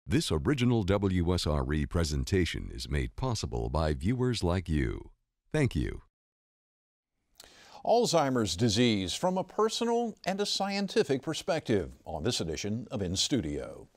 This original WSRE presentation is made possible by viewers like you. Thank you. Alzheimer's disease from a personal and a scientific perspective on this edition of inStudio.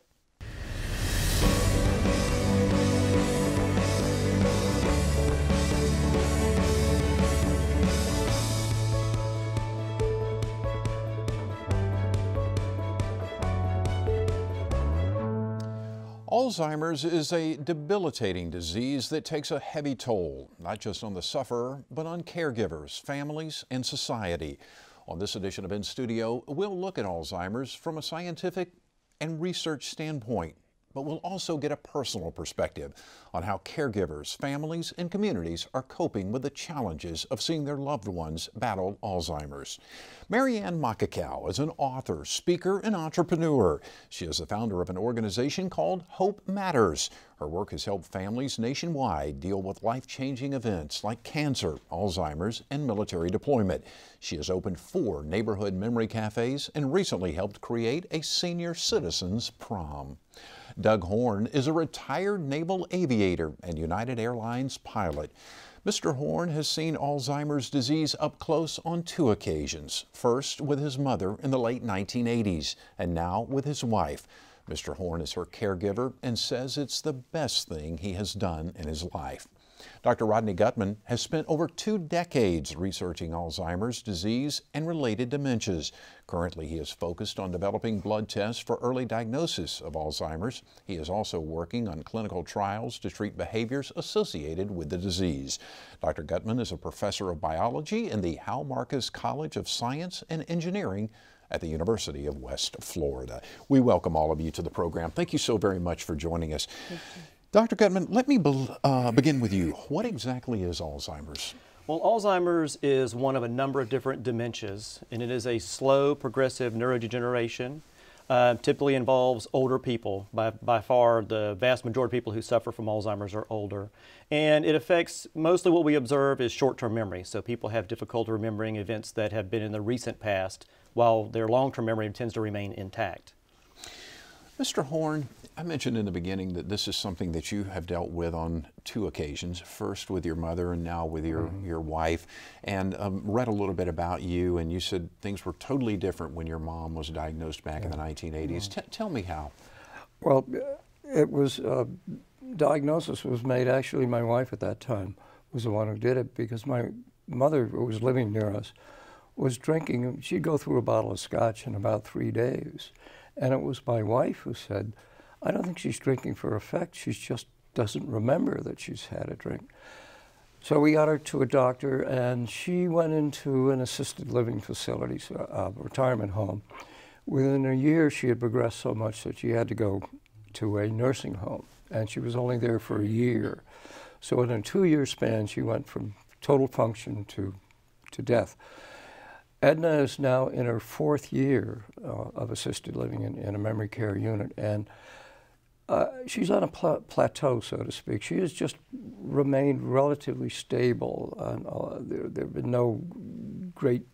Alzheimer's is a debilitating disease that takes a heavy toll, not just on the sufferer, but on caregivers, families, and society. On this edition of inStudio, we'll look at Alzheimer's from a scientific and research standpoint, but we'll also get a personal perspective on how caregivers, families, and communities are coping with the challenges of seeing their loved ones battle Alzheimer's. Maryann Makekau is an author, speaker, and entrepreneur. She is the founder of an organization called Hope Matters. Her work has helped families nationwide deal with life-changing events like cancer, Alzheimer's, and military deployment. She has opened 4 neighborhood memory cafes and recently helped create a senior citizens prom. Doug Horne is a retired naval aviator and United Airlines pilot. Mr. Horne has seen Alzheimer's disease up close on 2 occasions, first with his mother in the late 1980s and now with his wife. Mr. Horne is her caregiver and says it's the best thing he has done in his life. Dr. Rodney Guttman has spent over 2 decades researching Alzheimer's disease and related dementias. Currently, he is focused on developing blood tests for early diagnosis of Alzheimer's. He is also working on clinical trials to treat behaviors associated with the disease. Dr. Guttman is a professor of biology in the Hal Marcus College of Science and Engineering at the University of West Florida. We welcome all of you to the program. Thank you so very much for joining us. Dr. Guttman, let me begin with you. What exactly is Alzheimer's? Well, Alzheimer's is one of a number of different dementias, and it is a slow, progressive neurodegeneration. Typically involves older people. By far, the vast majority of people who suffer from Alzheimer's are older. And it affects, mostly what we observe is short-term memory. So people have difficulty remembering events that have been in the recent past, while their long-term memory tends to remain intact. Mr. Horne, I mentioned in the beginning that this is something that you have dealt with on 2 occasions, first with your mother and now with your wife, and read a little bit about you, and you said things were totally different when your mom was diagnosed back in the 1980s. Tell me how. Well, it was, diagnosis was made, actually my wife at that time was the one who did it, because my mother, who was living near us, was drinking, she'd go through a bottle of scotch in about 3 days. And it was my wife who said, I don't think she's drinking for effect, she just doesn't remember that she's had a drink. So we got her to a doctor, and she went into an assisted living facility, a retirement home. Within a year, she had progressed so much that she had to go to a nursing home, and she was only there for a year. So in a 2-year span, she went from total function to death. Edna is now in her 4th year of assisted living in a memory care unit, and she's on a plateau, so to speak. She has just remained relatively stable. There have been no great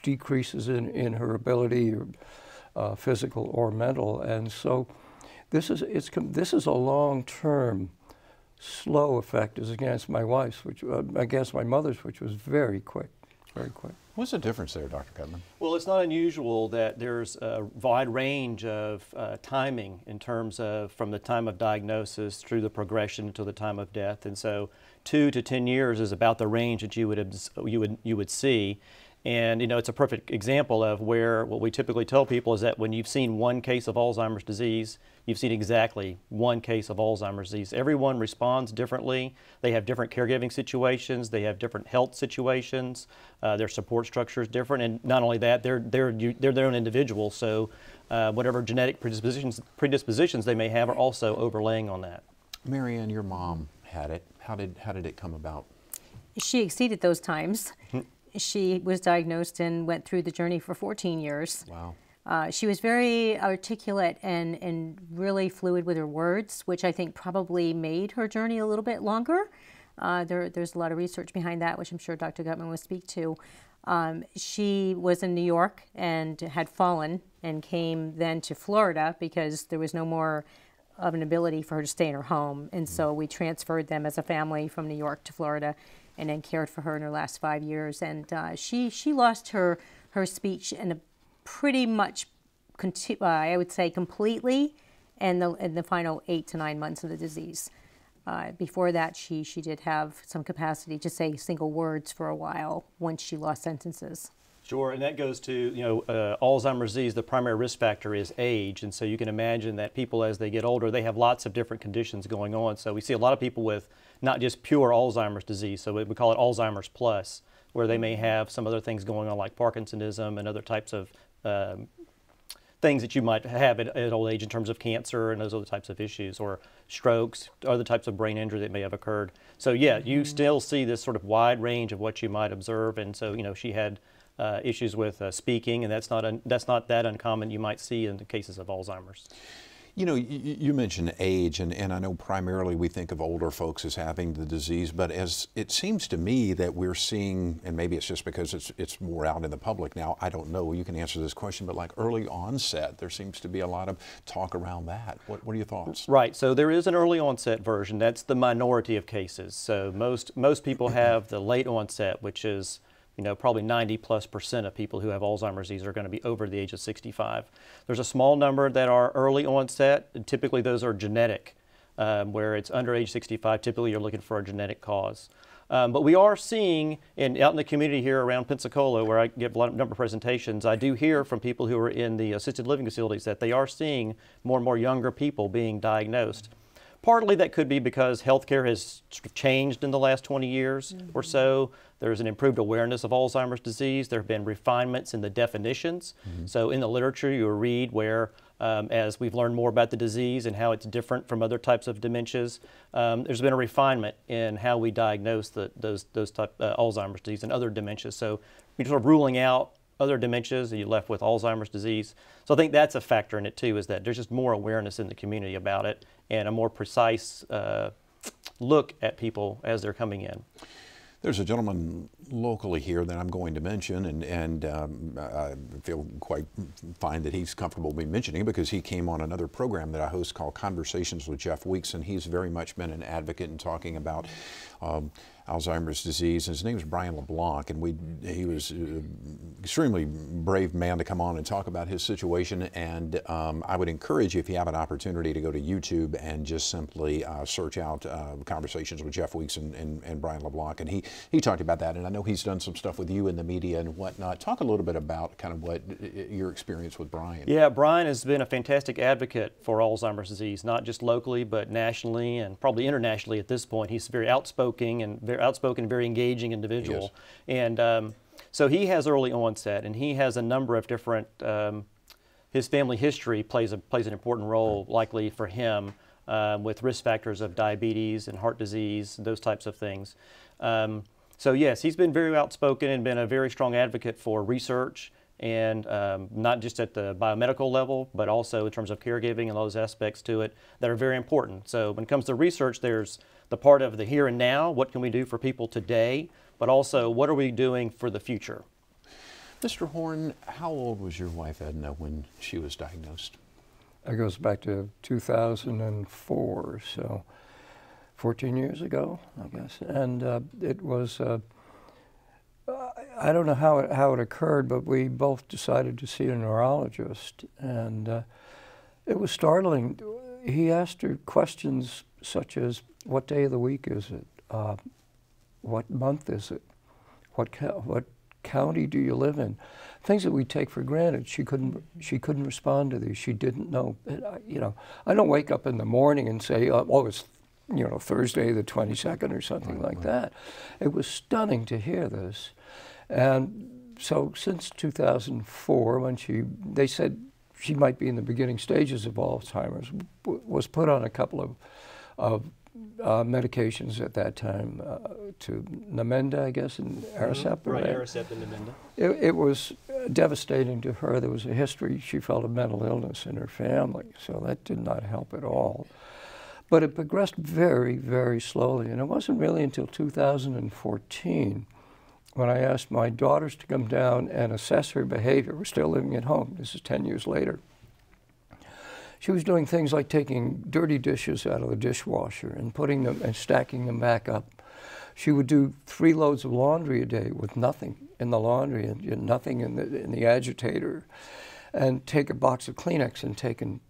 decreases in her ability, or physical or mental, and so this is a long-term, slow effect as against my wife's, against my mother's, which was very quick, very quick. What's the difference there, Dr. Guttman? Well, it's not unusual that there's a wide range of timing in terms of from the time of diagnosis through the progression to the time of death, and so 2 to 10 years is about the range that you would see. And it's a perfect example of where what we typically tell people is that when you've seen 1 case of Alzheimer's disease, you've seen exactly 1 case of Alzheimer's disease. Everyone responds differently. They have different caregiving situations. They have different health situations. Their support structure is different. And not only that, they're their own individuals. So whatever genetic predispositions they may have are also overlaying on that. Maryann, your mom had it. How did it come about? She exceeded those times. She was diagnosed and went through the journey for 14 years. Wow. She was very articulate and really fluid with her words, which I think probably made her journey a little bit longer. There's a lot of research behind that, which I'm sure Dr. Guttman will speak to. She was in New York and had fallen and came then to Florida because there was no more of an ability for her to stay in her home. And so we transferred them as a family from New York to Florida and then cared for her in her last 5 years. And she lost her speech in a pretty much, I would say, completely in the final 8 to 9 months of the disease. Before that, she did have some capacity to say single words for a while once she lost sentences. Sure, and that goes to, Alzheimer's disease, the primary risk factor is age, and so you can imagine that people as they get older, they have lots of different conditions going on. So we see a lot of people with not just pure Alzheimer's disease, so we call it Alzheimer's plus, where they may have some other things going on like Parkinsonism and other types of things that you might have at old age in terms of cancer and those other types of issues, or strokes, other types of brain injury that may have occurred. So yeah, you still see this sort of wide range of what you might observe, and so she had issues with speaking, and that's not that uncommon. You might see in the cases of Alzheimer's. You mentioned age, and I know primarily we think of older folks as having the disease, but as it seems to me that we're seeing, and maybe it's just because it's more out in the public now, I don't know, you can answer this question, but like early onset, there seems to be a lot of talk around that. What are your thoughts? Right, so there is an early onset version. That's the minority of cases. So most people have the late onset, which is probably 90+% of people who have Alzheimer's disease are going to be over the age of 65. There's a small number that are early onset, and typically those are genetic, where it's under age 65, typically you're looking for a genetic cause. But we are seeing, out in the community here around Pensacola, where I give a number of presentations, I do hear from people who are in the assisted living facilities that they are seeing more and more younger people being diagnosed. Partly that could be because healthcare has changed in the last 20 years or so. There's an improved awareness of Alzheimer's disease. There have been refinements in the definitions. So in the literature you read where, as we've learned more about the disease and how it's different from other types of dementias, there's been a refinement in how we diagnose those type Alzheimer's disease and other dementias. So you're sort of ruling out other dementias and you're left with Alzheimer's disease. So I think that's a factor in it too, is that there's just more awareness in the community about it and a more precise look at people as they're coming in. There's a gentleman locally here that I'm going to mention, and I feel quite fine that he's comfortable me mentioning because he came on another program that I host called Conversations with Jeff Weeks, and he's very much been an advocate in talking about Alzheimer's disease. His name is Maryann Leblanc, and he was an extremely brave man to come on and talk about his situation. And I would encourage you, if you have an opportunity, to go to YouTube and just simply search out Conversations with Jeff Weeks and Maryann Leblanc. And he talked about that, and I know he's done some stuff with you in the media and whatnot. Talk a little bit about kind of what your experience with Maryann. Yeah, Maryann has been a fantastic advocate for Alzheimer's disease, not just locally, but nationally and probably internationally at this point. He's very outspoken and very engaging individual. And so he has early onset, and he has a number of different, his family history plays an important role likely for him with risk factors of diabetes and heart disease, those types of things. So yes, he's been very outspoken and been a very strong advocate for research, and not just at the biomedical level, but also in terms of caregiving and those aspects to it that are very important. So when it comes to research, there's the part of the here and now, what can we do for people today, but also what are we doing for the future? Mr. Horne, how old was your wife Edna when she was diagnosed? It goes back to 2004, so 14 years ago, I guess. And it was, I don't know how it occurred, but we both decided to see a neurologist. And it was startling. He asked her questions such as, what day of the week is it? What month is it? What county do you live in? Things that we take for granted. She couldn't respond to these. She didn't know. I don't wake up in the morning and say, oh, it's Thursday the 22nd or something like that. It was stunning to hear this. And so since 2004, when they said she might be in the beginning stages of Alzheimer's, was put on a couple of medications at that time, to Namenda, I guess, and Aricept. Right, Aricept and Namenda. It was devastating to her. There was a history, she felt, of mental illness in her family, so that did not help at all. But it progressed very, very slowly, and it wasn't really until 2014 when I asked my daughters to come down and assess her behavior. We're still living at home. This is 10 years later. She was doing things like taking dirty dishes out of the dishwasher and putting them and stacking them back up. She would do 3 loads of laundry a day with nothing in the laundry and nothing in the agitator, and take a box of Kleenex and take the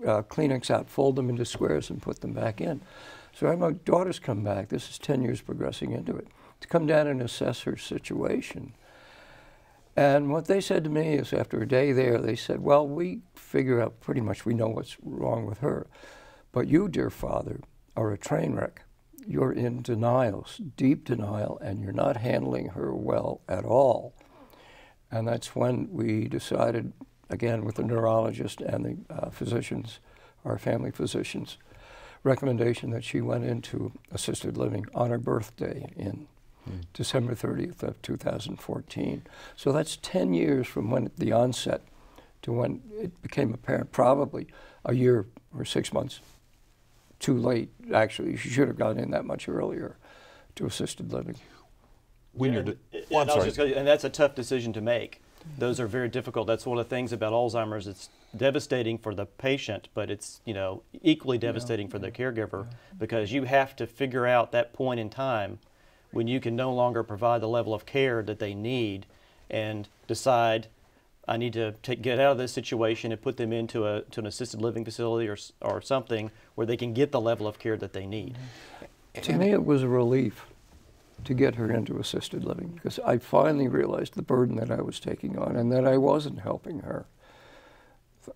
Kleenex out, fold them into squares and put them back in. So I had my daughters come back, this is 10 years progressing into it, to come down and assess her situation. And what they said to me is, after a day there, they said, well, we figure out pretty much, we know what's wrong with her. But you, dear father, are a train wreck. You're in denial, deep denial, and you're not handling her well at all. And that's when we decided, again, with the neurologist and the physicians, our family physicians, recommendation that she went into assisted living on her birthday in December 30th of 2014. So that's 10 years from when the onset to when it became apparent, probably a year or 6 months too late. Actually, she should have gone in that much earlier to assisted living. When and that's a tough decision to make. Those are very difficult. That's one of the things about Alzheimer's. It's devastating for the patient, but it's, you know, equally devastating for the caregiver, because you have to figure out that point in time when you can no longer provide the level of care that they need, and decide, I need to get out of this situation and put them into an assisted living facility or something where they can get the level of care that they need. To me, it was a relief to get her into assisted living, because I finally realized the burden that I was taking on and that I wasn't helping her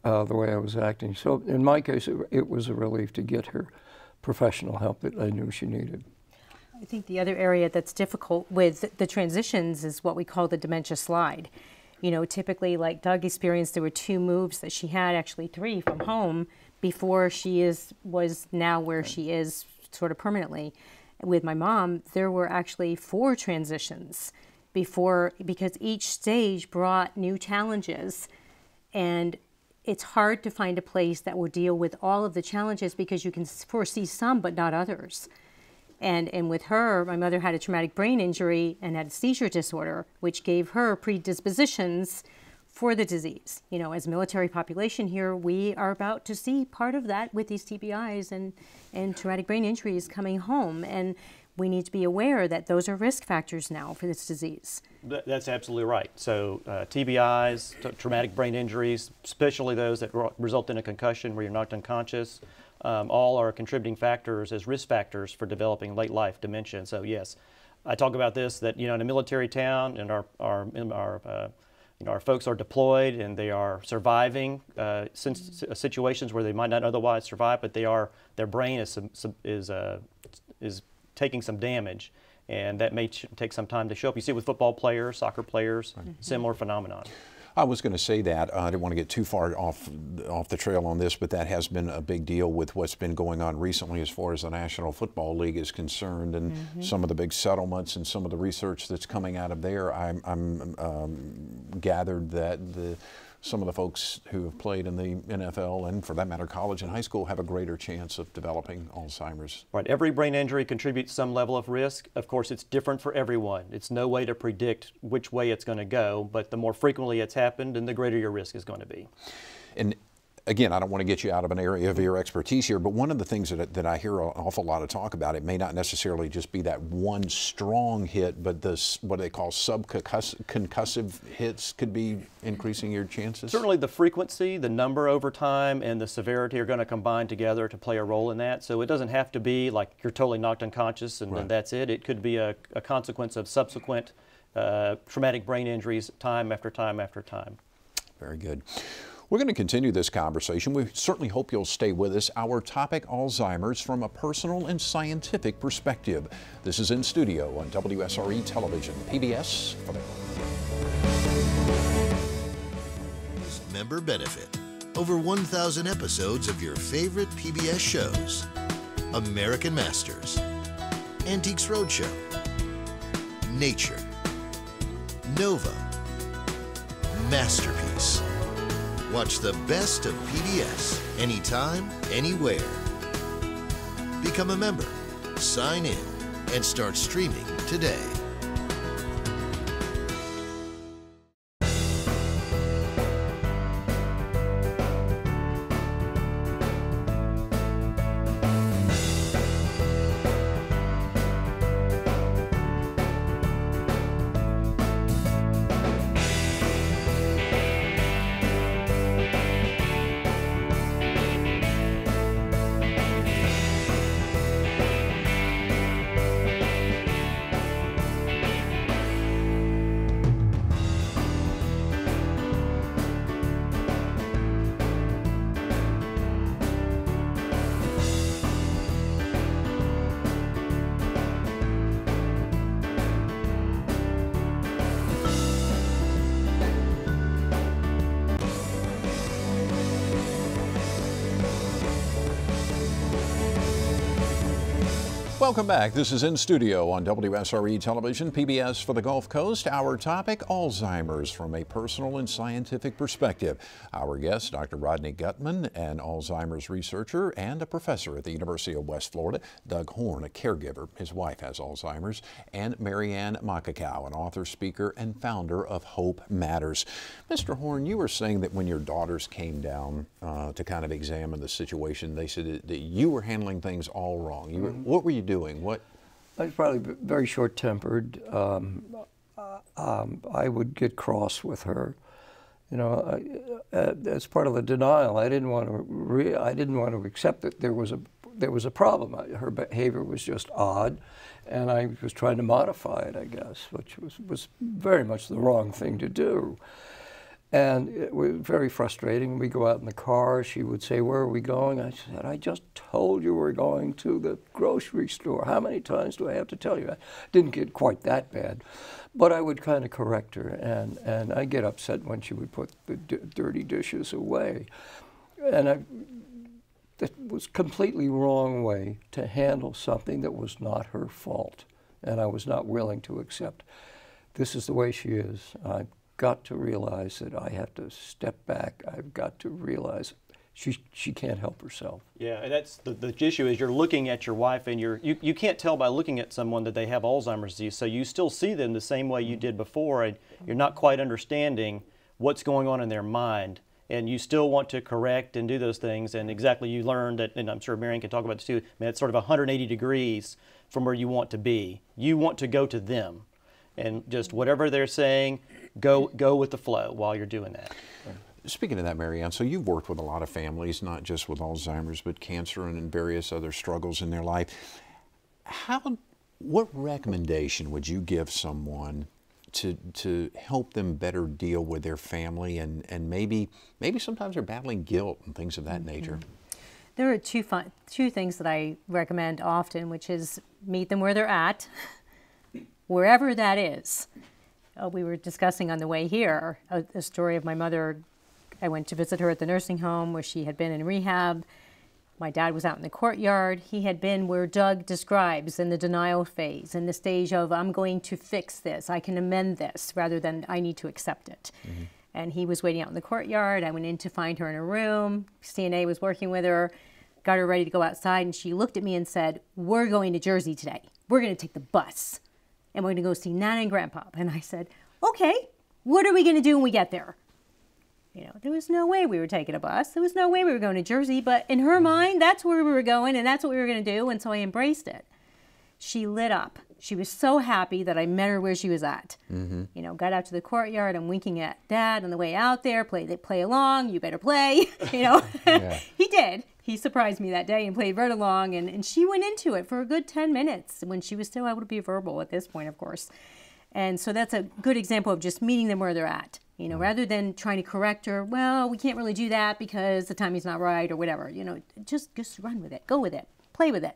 the way I was acting. So in my case, it was a relief to get her professional help that I knew she needed. I think the other area that's difficult with the transitions is what we call the dementia slide. You know, typically, like Doug experienced, there were 2 moves that she had, actually 3, from home before she was now where she is sort of permanently. With my mom, there were actually 4 transitions because each stage brought new challenges, and it's hard to find a place that will deal with all of the challenges, because you can foresee some but not others. And with her, my mother had a traumatic brain injury and had a seizure disorder, which gave her predispositions for the disease. You know, as military population here, we are about to see part of that with these TBIs and traumatic brain injuries coming home. And we need to be aware that those are risk factors now for this disease. That's absolutely right. So TBIs, traumatic brain injuries, especially those that result in a concussion where you're knocked unconscious, all are contributing factors as risk factors for developing late life dementia. And so yes, I talk about this, that, you know, in a military town, and our folks are deployed and they are surviving situations where they might not otherwise survive, but their brain is taking some damage, and that may take some time to show up. You see it with football players, soccer players, similar phenomenon. I was going to say that. I didn't want to get too far off the trail on this, but that has been a big deal with what's been going on recently as far as the National Football League is concerned, and some of the big settlements and some of the research that's coming out of there. I'm gathered that some of the folks who have played in the NFL, and for that matter college and high school, have a greater chance of developing Alzheimer's. Right. Every brain injury contributes some level of risk. Of course, it's different for everyone. It's no way to predict which way it's going to go, but the more frequently it's happened, and the greater your risk is going to be. And again, I don't want to get you out of an area of your expertise here, but one of the things that I hear an awful lot of talk about, it may not necessarily just be that one strong hit, but what they call subconcussive hits could be increasing your chances? Certainly the frequency, the number over time, and the severity are going to combine together to play a role in that. So it doesn't have to be like you're totally knocked unconscious and then that's it. It could be a consequence of subsequent traumatic brain injuries time after time after time. Very good. We're going to continue this conversation. We certainly hope you'll stay with us. Our topic, Alzheimer's from a personal and scientific perspective. This is In Studio on WSRE Television, PBS for the member benefit. Over 1,000 episodes of your favorite PBS shows. American Masters, Antiques Roadshow, Nature, Nova, Masterpiece. Watch the best of PBS anytime, anywhere. Become a member, sign in, and start streaming today. Welcome back. This is In Studio on WSRE Television, PBS for the Gulf Coast. Our topic, Alzheimer's from a personal and scientific perspective. Our guest, Dr. Rodney Guttman, an Alzheimer's researcher and a professor at the University of West Florida. Doug Horne, a caregiver. His wife has Alzheimer's. And Maryann Makekau, an author, speaker, and founder of Hope Matters. Mr. Horne, you were saying that when your daughters came down to kind of examine the situation, they said that you were handling things all wrong. What were you doing? What? I was probably very short-tempered. I would get cross with her. You know, as part of the denial, I didn't want to accept that there was a problem. Her behavior was just odd, and I was trying to modify it, I guess, which was very much the wrong thing to do. And it was very frustrating. We'd go out in the car. She would say, "Where are we going?" I said, "I just told you we're going to the grocery store. How many times do I have to tell you?" I didn't get quite that bad, but I would kind of correct her, and I'd get upset when she would put the dirty dishes away. And that was completely wrong way to handle something that was not her fault, and I was not willing to accept. This is the way she is. I've got to realize that I have to step back. I've got to realize she can't help herself. Yeah, and that's the issue is you're looking at your wife and you can't tell by looking at someone that they have Alzheimer's disease, so you still see them the same way you did before, and you're not quite understanding what's going on in their mind. And you still want to correct and do those things, and exactly you learned that, and I'm sure Maryann can talk about this too, I mean, it's sort of 180 degrees from where you want to be. You want to go to them, and just whatever they're saying, go with the flow while you're doing that. Speaking of that, Maryann, so you've worked with a lot of families, not just with Alzheimer's, but cancer and various other struggles in their life. What recommendation would you give someone to help them better deal with their family, and maybe sometimes they're battling guilt and things of that nature? There are two things that I recommend often, which is meet them where they're at, wherever that is. We were discussing on the way here a story of my mother. I went to visit her at the nursing home where she had been in rehab. My dad was out in the courtyard. He had been where Doug describes in the denial phase, in the stage of, I'm going to fix this, I can amend this, rather than I need to accept it. Mm-hmm. And he was waiting out in the courtyard. I went in to find her in her room. CNA was working with her, got her ready to go outside, and she looked at me and said, "We're going to Jersey today. We're going to take the bus, and we're going to go see Nana and Grandpa." And I said, "Okay, what are we going to do when we get there?" You know, there was no way we were taking a bus. There was no way we were going to Jersey, but in her mind, that's where we were going, and that's what we were going to do, and so I embraced it. She lit up. She was so happy that I met her where she was at. Mm-hmm. You know, got out to the courtyard. I'm winking at Dad on the way out there. Play along. You better play. You know, yeah. He did. He surprised me that day and played right along, and she went into it for a good 10 minutes when she was still able to be verbal at this point, of course. And so that's a good example of just meeting them where they're at. You know, rather than trying to correct her, well, we can't really do that because the timing's not right or whatever. You know, just run with it, go with it, play with it,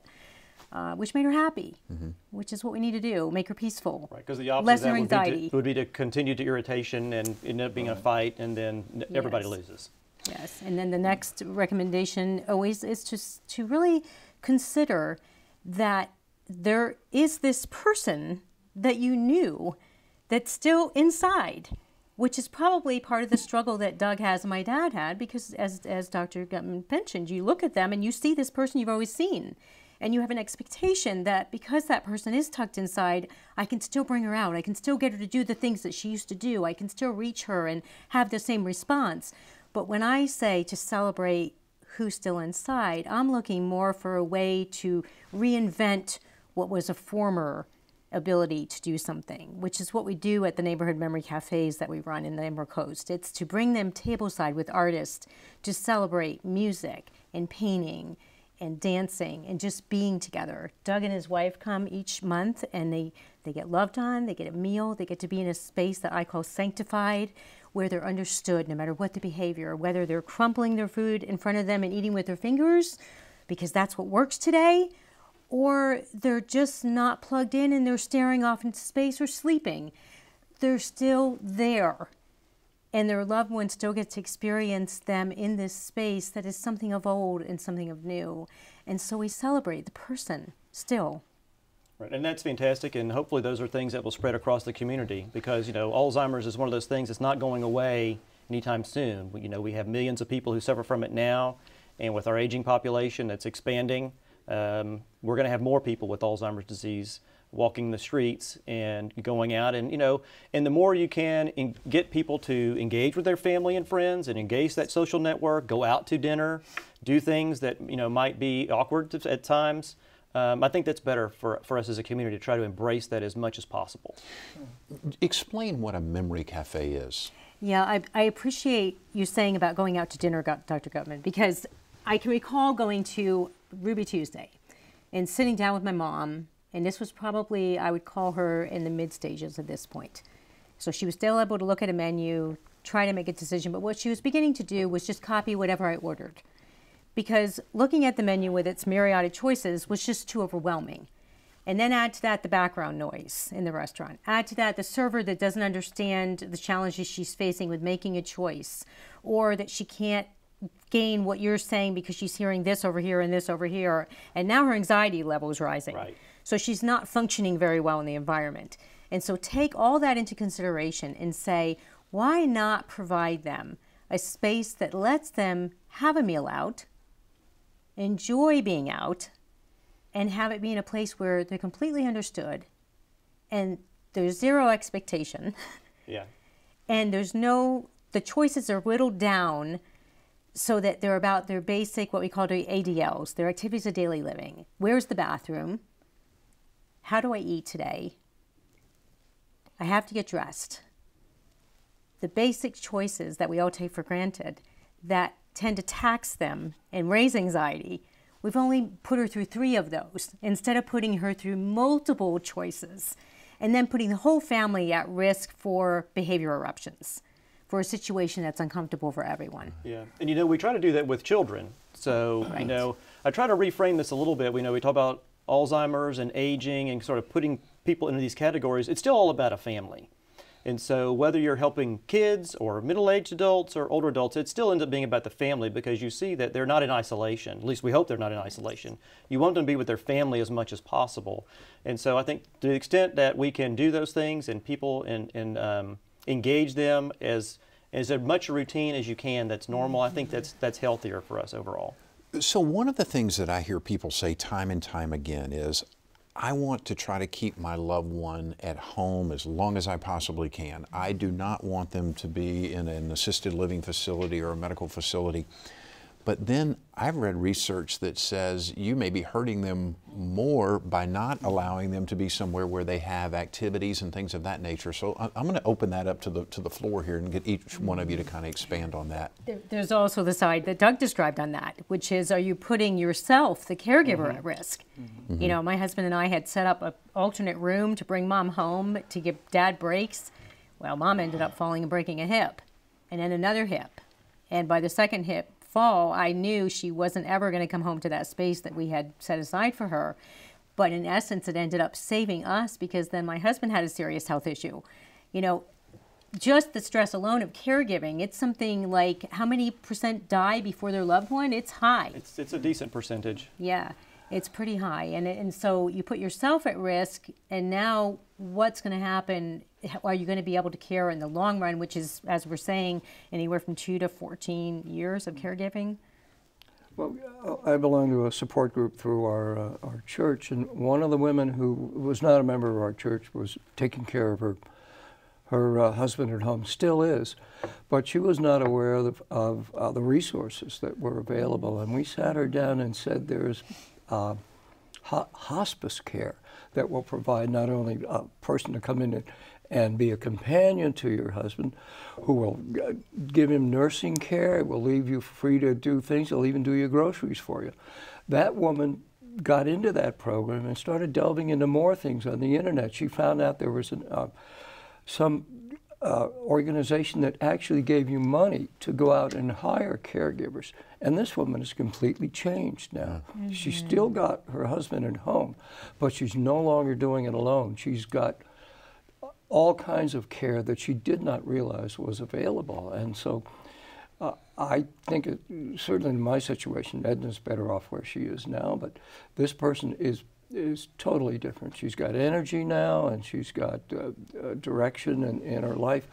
which made her happy, which is what we need to do, make her peaceful. Right, because the opposite of that would be to continue to irritation and end up being a fight, and then everybody loses. Yes, and then the next recommendation always is just to really consider that there is this person that you knew that's still inside, which is probably part of the struggle that Doug has and my dad had, because as Dr. Guttman mentioned, you look at them and you see this person you've always seen, and you have an expectation that because that person is tucked inside, I can still bring her out, I can still get her to do the things that she used to do, I can still reach her and have the same response. But when I say to celebrate who's still inside, I'm looking more for a way to reinvent what was a former ability to do something, which is what we do at the neighborhood memory cafes that we run in the Emerald Coast. It's to bring them tableside with artists to celebrate music and painting and dancing and just being together. Doug and his wife come each month, and they get loved on, they get a meal, they get to be in a space that I call sanctified, where they're understood no matter what the behavior, whether they're crumpling their food in front of them and eating with their fingers because that's what works today, or they're just not plugged in and they're staring off into space or sleeping. They're still there, and their loved ones still get to experience them in this space that is something of old and something of new. And so we celebrate the person still Right, and that's fantastic, and hopefully those are things that will spread across the community, because Alzheimer's is one of those things that's not going away anytime soon. We have millions of people who suffer from it now, and with our aging population that's expanding, we're going to have more people with Alzheimer's disease walking the streets and going out, and and the more you can get people to engage with their family and friends and engage that social network, go out to dinner, do things that might be awkward at times. I think that's better for us as a community to try to embrace that as much as possible. Explain what a memory cafe is. Yeah, I appreciate you saying about going out to dinner, Dr. Guttman, because I can recall going to Ruby Tuesday and sitting down with my mom, and this was probably, I would call her in the mid stages at this point. So she was still able to look at a menu, try to make a decision, but what she was beginning to do was just copy whatever I ordered. Because looking at the menu with its myriad of choices was just too overwhelming. And then add to that the background noise in the restaurant. Add to that the server that doesn't understand the challenges she's facing with making a choice, or that she can't gain what you're saying because she's hearing this over here and this over here. And now her anxiety level is rising. Right. So she's not functioning very well in the environment. And so take all that into consideration and say, why not provide them a space that lets them have a meal out, enjoy being out, and have it be in a place where they're completely understood and there's zero expectation. Yeah. And the choices are whittled down so that they're about their basic, what we call the ADLs, their activities of daily living. Where's the bathroom? How do I eat today? I have to get dressed. The basic choices that we all take for granted that tend to tax them and raise anxiety, we've only put her through 3 of those instead of putting her through multiple choices and then putting the whole family at risk for behavior eruptions, for a situation that's uncomfortable for everyone. Yeah, and we try to do that with children. So, Right. I try to reframe this a little bit. We talk about Alzheimer's and aging and sort of putting people into these categories. It's still all about a family. And so whether you're helping kids or middle-aged adults or older adults, it still ends up being about the family, because you see that they're not in isolation. At least we hope they're not in isolation. You want them to be with their family as much as possible. And so I think to the extent that we can do those things and people and engage them as much a routine as you can that's normal, I think that's healthier for us overall. So one of the things that I hear people say time and time again is, I want to try to keep my loved one at home as long as I possibly can. I do not want them to be in an assisted living facility or a medical facility. But then I've read research that says you may be hurting them more by not allowing them to be somewhere where they have activities and things of that nature. So I'm going to open that up to the floor here and get each one of you to kind of expand on that. There's also the side that Doug described on that, which is, are you putting yourself, the caregiver, at risk? Mm-hmm. My husband and I had set up an alternate room to bring Mom home to give Dad breaks. Well, Mom ended up falling and breaking a hip, and then another hip. And by the second hip fall, I knew she wasn't ever going to come home to that space that we had set aside for her. But in essence, it ended up saving us, because then my husband had a serious health issue. Just the stress alone of caregiving, it's something like, how many % die before their loved one? It's high. It's a decent percentage. Yeah, it's pretty high. And so you put yourself at risk, and now what's going to happen? Are you going to be able to care in the long run, which is, as we're saying, anywhere from 2 to 14 years of caregiving? Well, I belong to a support group through our church, and one of the women who was not a member of our church was taking care of her husband at home, still is, but she was not aware of the resources that were available. And we sat her down and said, there's hospice care that will provide not only a person to come in and be a companion to your husband, who will give him nursing care, will leave you free to do things, he'll even do your groceries for you. That woman got into that program and started delving into more things on the internet. She found out there was some organization that actually gave you money to go out and hire caregivers. And this woman is completely changed now. Mm-hmm. She's still got her husband at home, but she's no longer doing it alone. She's got all kinds of care that she did not realize was available. And so I think certainly in my situation, Edna's better off where she is now, but this person is is totally different. She's got energy now, and she's got direction in her life,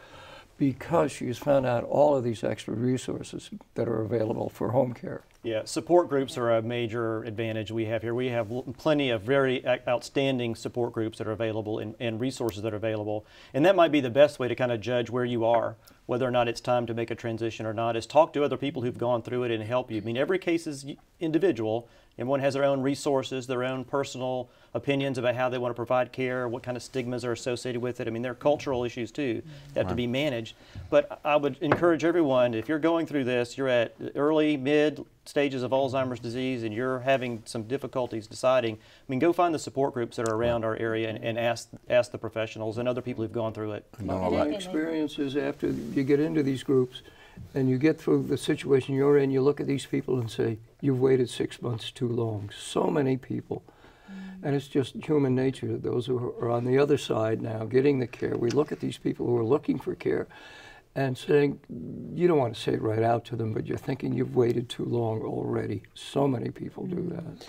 because she's found out all of these extra resources that are available for home care. Yeah, support groups are a major advantage we have here. We have plenty of very outstanding support groups that are available and resources that are available. And that might be the best way to kind of judge where you are, whether or not it's time to make a transition or not, is talk to other people who've gone through it and help you. I mean, every case is individual. Everyone has their own resources, their own personal opinions about how they want to provide care, what kind of stigmas are associated with it. I mean, there are cultural issues too that have to be managed. But I would encourage everyone, if you're going through this, you're at early, mid stages of Alzheimer's disease, and you're having some difficulties deciding, I mean, go find the support groups that are around our area and ask the professionals and other people who've gone through it. My experience is, after you get into these groups and you get through the situation you're in, you look at these people and say, you've waited 6 months too long. So many people. And it's just human nature. Those who are on the other side now getting the care, we look at these people who are looking for care and saying, you don't want to say it right out to them, but you're thinking you've waited too long already. So many people do that.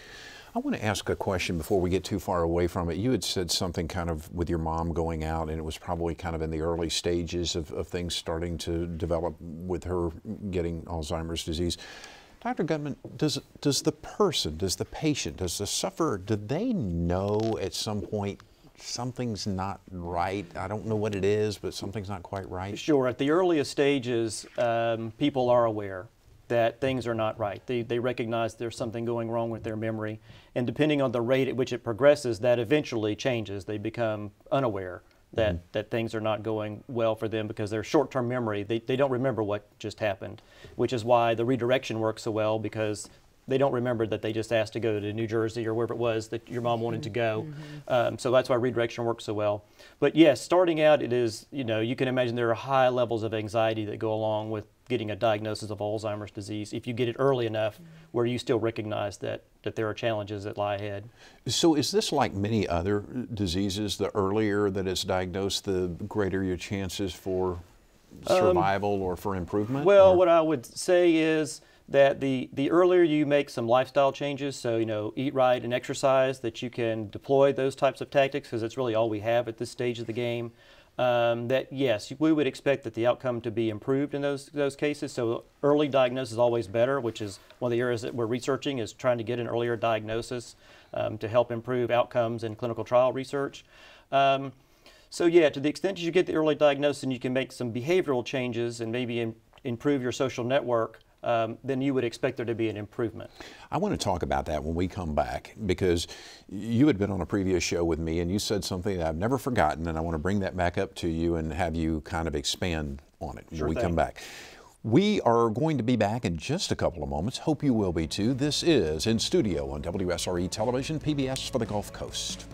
I want to ask a question before we get too far away from it. You had said something kind of with your mom going out, and it was probably kind of in the early stages of things starting to develop with her getting Alzheimer's disease. Dr. Guttman, does the person, does the patient, does the sufferer, do they know at some point something's not right? I don't know what it is, but something's not quite right. Sure. At the earliest stages, people are aware that things are not right. They recognize there's something going wrong with their memory. And depending on the rate at which it progresses, that eventually changes. They become unaware that things are not going well for them because their short-term memory, they don't remember what just happened, which is why the redirection works so well, because they don't remember that they just asked to go to New Jersey or wherever it was that your mom wanted to go. So that's why redirection works so well. But yes, starting out, it is, you can imagine there are high levels of anxiety that go along with getting a diagnosis of Alzheimer's disease if you get it early enough where you still recognize that there are challenges that lie ahead. So is this like many other diseases? The earlier that it's diagnosed, the greater your chances for survival or for improvement? Well, what I would say is that the earlier you make some lifestyle changes, so eat right and exercise, that you can deploy those types of tactics, because it's really all we have at this stage of the game. That yes, we would expect that the outcome to be improved in those cases. So early diagnosis is always better, which is one of the areas that we're researching, is trying to get an earlier diagnosis to help improve outcomes in clinical trial research. So yeah, to the extent that you get the early diagnosis and you can make some behavioral changes and maybe improve your social network, then you would expect there to be an improvement. I want to talk about that when we come back, because you had been on a previous show with me and you said something that I've never forgotten, and I want to bring that back up to you and have you kind of expand on it when we come back. We are going to be back in just a couple of moments. Hope you will be too. This is In Studio on WSRE Television, PBS for the Gulf Coast.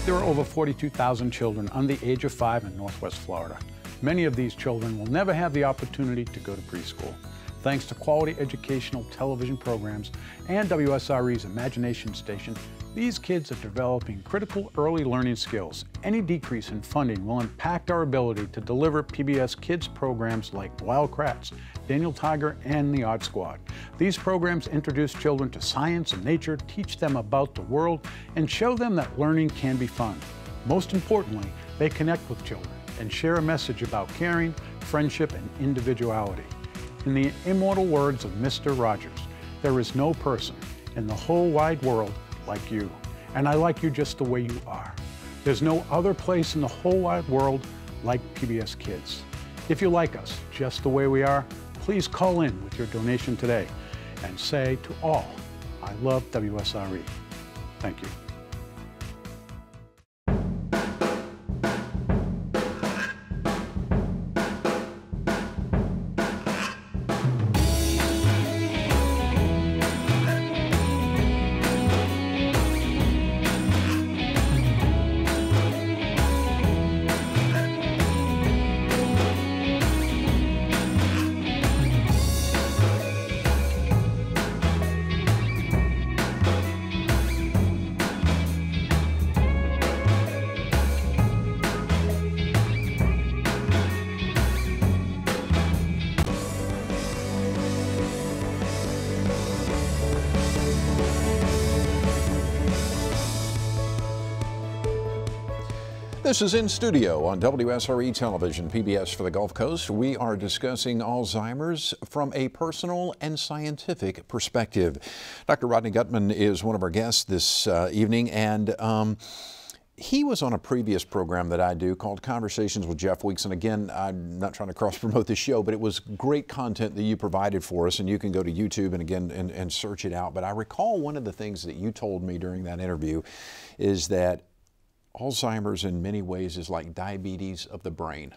There are over 42,000 children under the age of 5 in Northwest Florida. Many of these children will never have the opportunity to go to preschool. Thanks to quality educational television programs and WSRE's Imagination Station, these kids are developing critical early learning skills. Any decrease in funding will impact our ability to deliver PBS Kids programs like Wild Kratts, Daniel Tiger, and the Odd Squad. These programs introduce children to science and nature, teach them about the world, and show them that learning can be fun. Most importantly, they connect with children and share a message about caring, friendship, and individuality. In the immortal words of Mr. Rogers, there is no person in the whole wide world like you, and I like you just the way you are. There's no other place in the whole wide world like PBS Kids. If you like us just the way we are, please call in with your donation today and say to all, I love WSRE. Thank you. This is In Studio on WSRE Television, PBS for the Gulf Coast. We are discussing Alzheimer's from a personal and scientific perspective. Dr. Rodney Guttman is one of our guests this evening, and he was on a previous program that I do called Conversations with Jeff Weeks. And again, I'm not trying to cross-promote this show, but it was great content that you provided for us, and you can go to YouTube and again and search it out. But I recall one of the things that you told me during that interview is that Alzheimer's in many ways is like diabetes of the brain.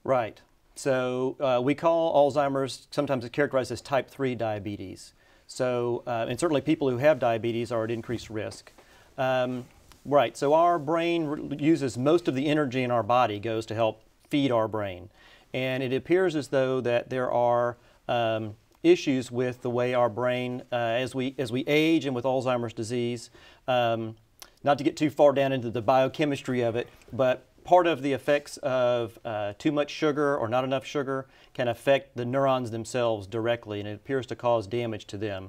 Right. So we call Alzheimer's, sometimes it's characterized as type 3 diabetes. So, and certainly people who have diabetes are at increased risk. Right, so our brain uses most of the energy in our body goes to help feed our brain. And it appears as though that there are issues with the way our brain, as we age and with Alzheimer's disease, not to get too far down into the biochemistry of it, but part of the effects of too much sugar or not enough sugar can affect the neurons themselves directly, and it appears to cause damage to them.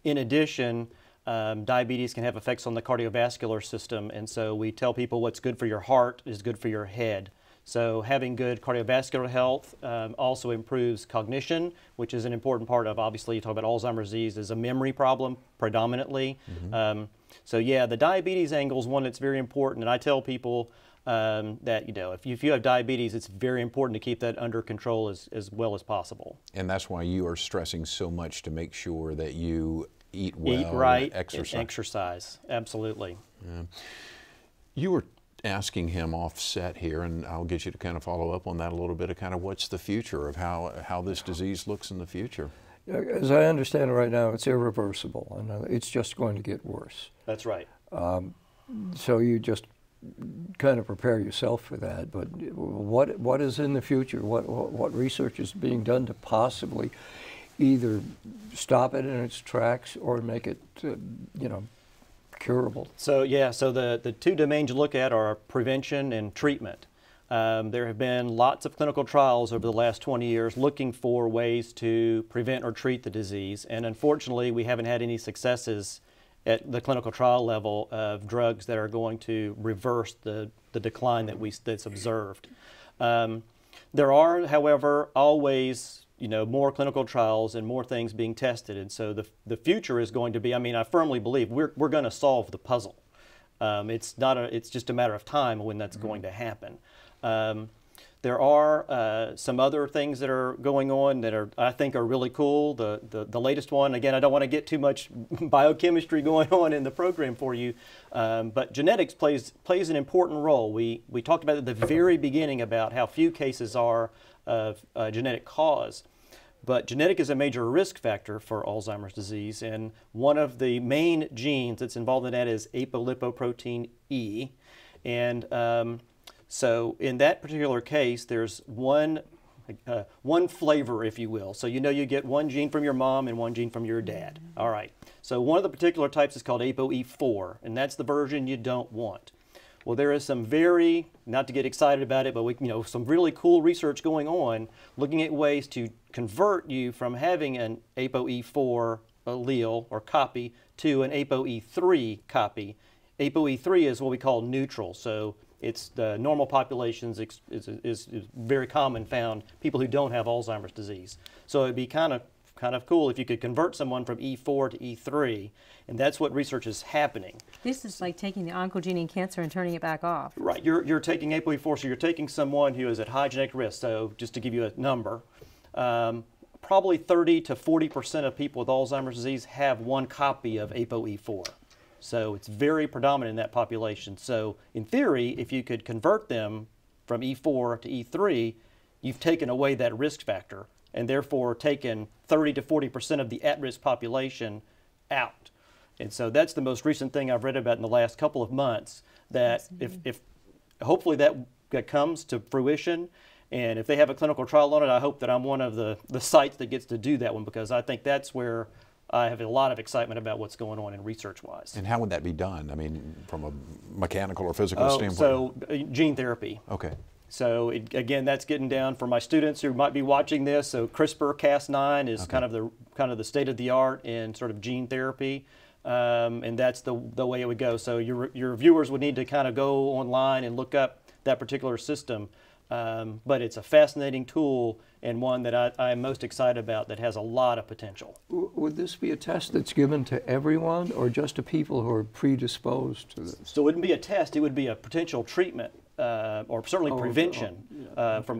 In addition, diabetes can have effects on the cardiovascular system, and so we tell people what's good for your heart is good for your head. So having good cardiovascular health also improves cognition, which is an important part of, obviously, you talk about Alzheimer's disease is a memory problem predominantly. Mm-hmm. So yeah, the diabetes angle is one that's very important, and I tell people that, you know, if you have diabetes, it's very important to keep that under control as well as possible. And that's why you are stressing so much to make sure that you eat well, eat right, exercise. And exercise, absolutely. Yeah. You were asking him offset here, and I'll get you to kind of follow up on that a little bit, of kind of what's the future of how this disease looks in the future. As I understand it right now, it's irreversible, and it's just going to get worse. That's right. So you just kind of prepare yourself for that. But what is in the future? What research is being done to possibly either stop it in its tracks or make it, you know, curable? So yeah, so the two domains you look at are prevention and treatment. There have been lots of clinical trials over the last 20 years looking for ways to prevent or treat the disease, and unfortunately we haven't had any successes at the clinical trial level of drugs that are going to reverse the decline that's observed. There are, however, always, you know, more clinical trials and more things being tested, and so the future is going to be, I mean, I firmly believe we're going to solve the puzzle. It's just a matter of time when that's going to happen. There are some other things that are going on that I think are really cool. The latest one, again, I don't want to get too much biochemistry going on in the program for you, but genetics plays an important role. We talked about at the very beginning about how few cases are of genetic cause, but genetic is a major risk factor for Alzheimer's disease, and one of the main genes that's involved in that is apolipoprotein E, and so in that particular case, there's one flavor, if you will. So you know you get one gene from your mom and one gene from your dad. All right. So one of the particular types is called ApoE4, and that's the version you don't want. Well, there is some very, not to get excited about it, but some really cool research going on looking at ways to convert you from having an ApoE4 allele or copy to an ApoE3 copy. ApoE3 is what we call neutral. So it's the normal populations is very common found, people who don't have Alzheimer's disease. So it'd be kind of cool if you could convert someone from E4 to E3, and that's what research is happening. This is like taking the oncogene in cancer and turning it back off. Right, you're taking ApoE4, so you're taking someone who is at high genetic risk. So just to give you a number, probably 30 to 40% of people with Alzheimer's disease have one copy of ApoE4. So it's very predominant in that population. So in theory, if you could convert them from E4 to E3, you've taken away that risk factor and therefore taken 30 to 40% of the at-risk population out. And so that's the most recent thing I've read about in the last couple of months, that if hopefully that comes to fruition, and if they have a clinical trial on it, I hope that I'm one of the sites that gets to do that one, because I think that's where I have a lot of excitement about what's going on in research-wise. And how would that be done? I mean, from a mechanical or physical standpoint? So gene therapy. Okay. So again, that's getting down for my students who might be watching this. So CRISPR-Cas9 is kind of the state of the art in sort of gene therapy, and that's the way it would go. So your viewers would need to kind of go online and look up that particular system. But it's a fascinating tool and one that I'm most excited about that has a lot of potential. Would this be a test that's given to everyone or just to people who are predisposed to this? So it wouldn't be a test, it would be a potential treatment or certainly prevention.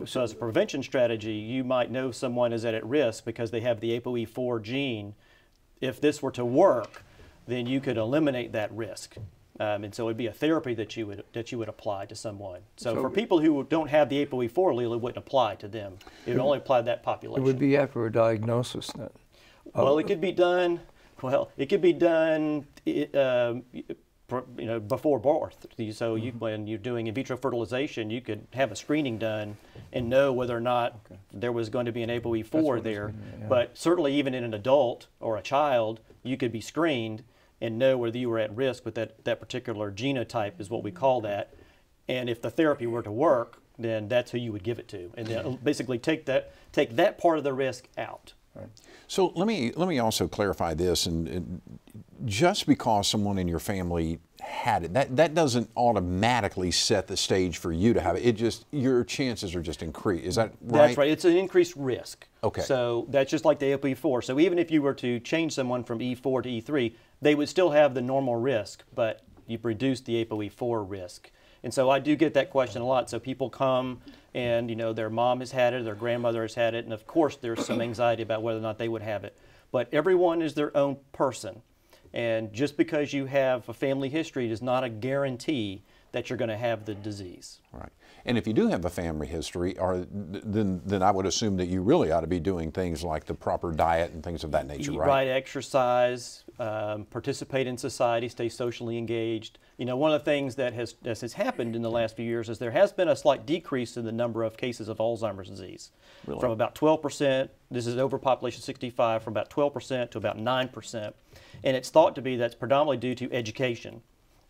So as a prevention strategy, you might know someone is at risk because they have the ApoE4 gene. If this were to work, then you could eliminate that risk. And so it would be a therapy that you would apply to someone. So for people who don't have the ApoE4 allele, it wouldn't apply to them. It would only apply to that population. It would be after a diagnosis then. Well, it could be done. Well, it could be done. Before birth. So when you're doing in vitro fertilization, you could have a screening done and know whether or not there was going to be an ApoE4 there. But certainly even in an adult or a child, you could be screened and know whether you were at risk with that particular genotype is what we call that. And if the therapy were to work, then that's who you would give it to. And then basically take that part of the risk out. Right. So let me also clarify this, and just because someone in your family had it, that doesn't automatically set the stage for you to have it. It just, your chances are just increased. Is that right? That's right. It's an increased risk. Okay. So that's just like the ApoE4. So even if you were to change someone from E4 to E3, they would still have the normal risk, but you've reduced the ApoE4 risk. And so I do get that question a lot. So people come and, their mom has had it, their grandmother has had it, and of course there's some anxiety about whether or not they would have it. But everyone is their own person. And just because you have a family history is not a guarantee that you're going to have the disease. Right. And if you do have a family history, then I would assume that you really ought to be doing things like the proper diet and things of that nature, Eat right? Right, exercise, participate in society, stay socially engaged. One of the things that has happened in the last few years is there has been a slight decrease in the number of cases of Alzheimer's disease. Really? From about 12%, this is overpopulation 65, from about 12% to about 9%. And it's thought to be that's predominantly due to education,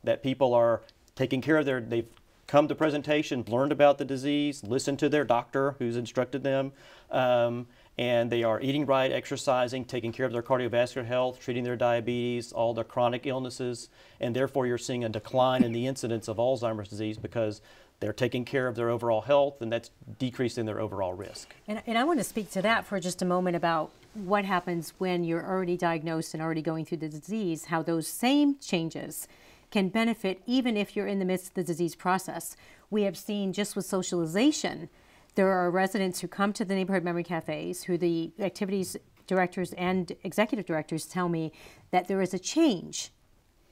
that people are taking care of they've come to presentation, learned about the disease, listened to their doctor who's instructed them, and they are eating right, exercising, taking care of their cardiovascular health, treating their diabetes, all their chronic illnesses, and therefore you're seeing a decline in the incidence of Alzheimer's disease because they're taking care of their overall health, and that's decreasing their overall risk. And I want to speak to that for just a moment about what happens when you're already diagnosed and already going through the disease, how those same changes can benefit even if you're in the midst of the disease process. We have seen just with socialization, there are residents who come to the neighborhood memory cafes who the activities directors and executive directors tell me that there is a change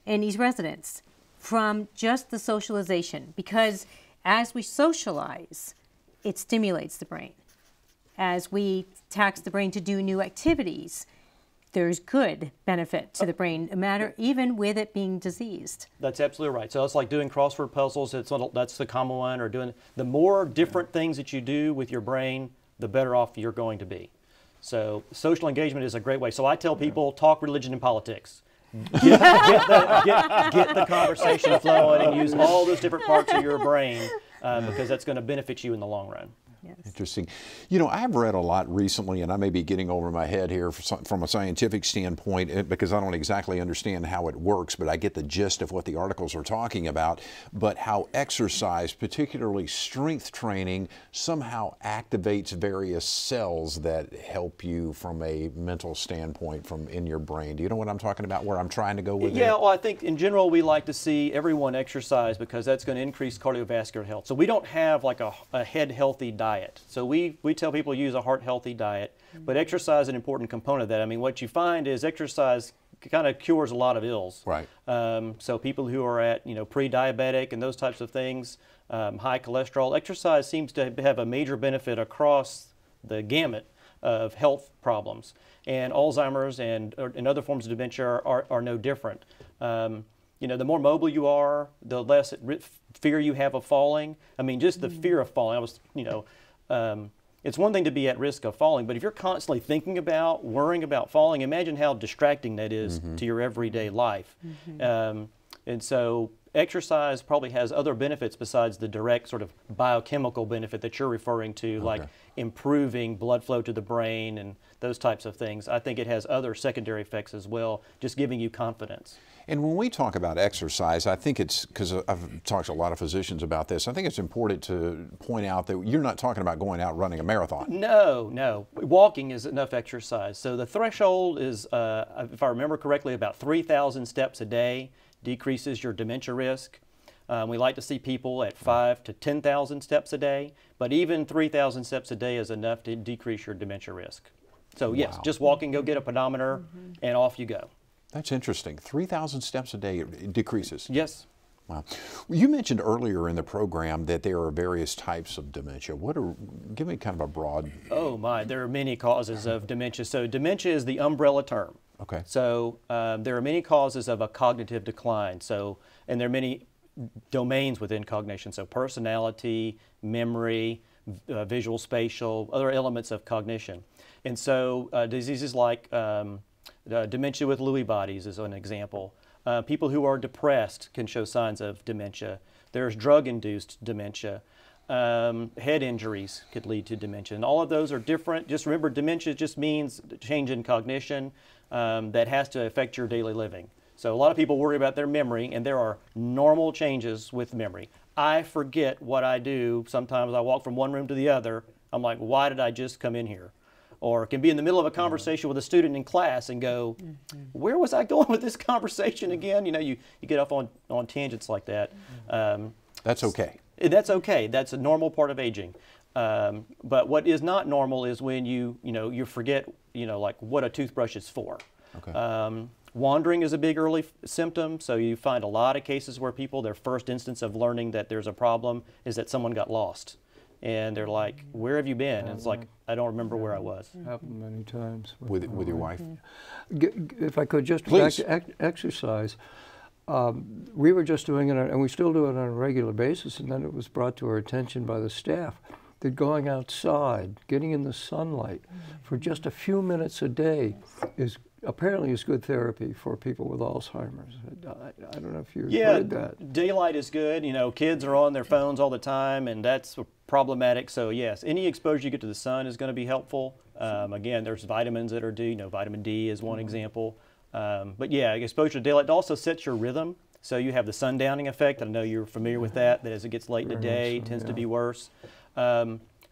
in these residents from just the socialization, because as we socialize, it stimulates the brain. As we tax the brain to do new activities, there's good benefit to the brain, no matter even with it being diseased. That's absolutely right. So it's like doing crossword puzzles. That's the common one. Or doing the more different things that you do with your brain, the better off you're going to be. So social engagement is a great way. So I tell people, talk religion and politics. Get the conversation flowing and use all those different parts of your brain because that's going to benefit you in the long run. Yes. Interesting. I've read a lot recently, and I may be getting over my head here from a scientific standpoint because I don't exactly understand how it works, but I get the gist of what the articles are talking about, but how exercise, particularly strength training, somehow activates various cells that help you from a mental standpoint in your brain. Do you know what I'm talking about, where I'm trying to go with it? Yeah, well, I think in general we like to see everyone exercise because that's going to increase cardiovascular health. So we don't have like a head healthy diet. So we tell people to use a heart healthy diet, but exercise is an important component of that. I mean, what you find is exercise kind of cures a lot of ills. Right. So people who are at pre-diabetic and those types of things, high cholesterol, exercise seems to have a major benefit across the gamut of health problems. And Alzheimer's and other forms of dementia are no different. The more mobile you are, the less fear you have of falling. I mean, just the fear of falling. It's one thing to be at risk of falling, but if you're constantly thinking about, worrying about falling, imagine how distracting that is to your everyday life. And so exercise probably has other benefits besides the direct sort of biochemical benefit that you're referring to, like improving blood flow to the brain and those types of things. I think it has other secondary effects as well, just giving you confidence. And when we talk about exercise, I think it's, because I've talked to a lot of physicians about this, I think it's important to point out that you're not talking about going out running a marathon. No, no. Walking is enough exercise. So the threshold is, if I remember correctly, about 3,000 steps a day decreases your dementia risk. We like to see people at 5,000 to 10,000 steps a day, but even 3,000 steps a day is enough to decrease your dementia risk. So yes, just walking, go get a pedometer, and off you go. That's interesting. 3,000 steps a day it decreases. Yes. Wow. You mentioned earlier in the program that there are various types of dementia. Give me kind of a broad... Oh my, there are many causes of dementia. So dementia is the umbrella term. Okay. So there are many causes of a cognitive decline. So, and there are many domains within cognition. So personality, memory, visual, spatial, other elements of cognition. And so diseases like dementia with Lewy bodies is an example. People who are depressed can show signs of dementia. There's drug-induced dementia. Head injuries could lead to dementia. And all of those are different. Just remember, dementia just means change in cognition that has to affect your daily living. So a lot of people worry about their memory, and there are normal changes with memory. I forget what I do. Sometimes I walk from one room to the other. I'm like, why did I just come in here? Or can be in the middle of a conversation with a student in class and go, where was I going with this conversation again? You know, you get off on tangents like that. That's okay. That's okay. That's a normal part of aging. But what is not normal is when you forget, like what a toothbrush is for. Okay. Wandering is a big early symptom. So you find a lot of cases where people, their first instance of learning that there's a problem is that someone got lost. And they're like, where have you been? And it's like, I don't remember where I was. Happened many times. With your wife? If I could just Please. back to exercise, we were just doing it, and we still do it on a regular basis, and then it was brought to our attention by the staff that going outside, getting in the sunlight for just a few minutes a day is apparently good therapy for people with Alzheimer's. I don't know if you've heard that. Daylight is good. Kids are on their phones all the time, and that's problematic. So yes, any exposure you get to the sun is going to be helpful. Again, there's vitamins that are due. Vitamin D is one example. But yeah, exposure to daylight also sets your rhythm. So you have the sundowning effect. I know you're familiar with that as it gets late in the day, it tends to be worse.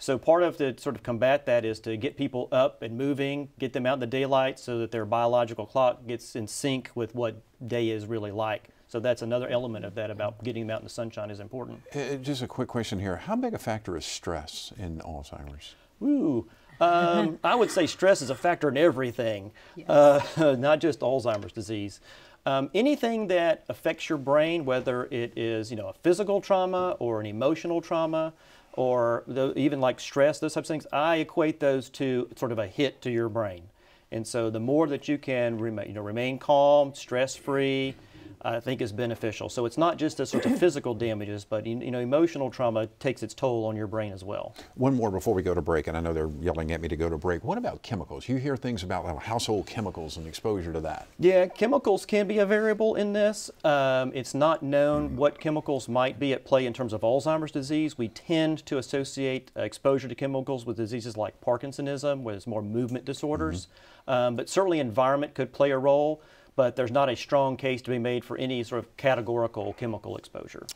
So part of the sort of combat that is to get people up and moving, get them out in the daylight so that their biological clock gets in sync with what day is really like. So that's another element of that about getting them out in the sunshine is important. Just a quick question here. How big a factor is stress in Alzheimer's? Ooh, I would say stress is a factor in everything, not just Alzheimer's disease. Anything that affects your brain, whether it is a physical trauma or an emotional trauma, or even like stress, those types of things, I equate those to sort of a hit to your brain. And so the more that you can remain calm, stress-free, I think is beneficial. So it's not just the sort of physical damages, but emotional trauma takes its toll on your brain as well. One more before we go to break, and I know they're yelling at me to go to break. What about chemicals? You hear things about household chemicals and exposure to that. Yeah, chemicals can be a variable in this. It's not known what chemicals might be at play in terms of Alzheimer's disease. We tend to associate exposure to chemicals with diseases like Parkinsonism, where it's more movement disorders. But certainly environment could play a role. But there's not a strong case to be made for any sort of categorical chemical exposure.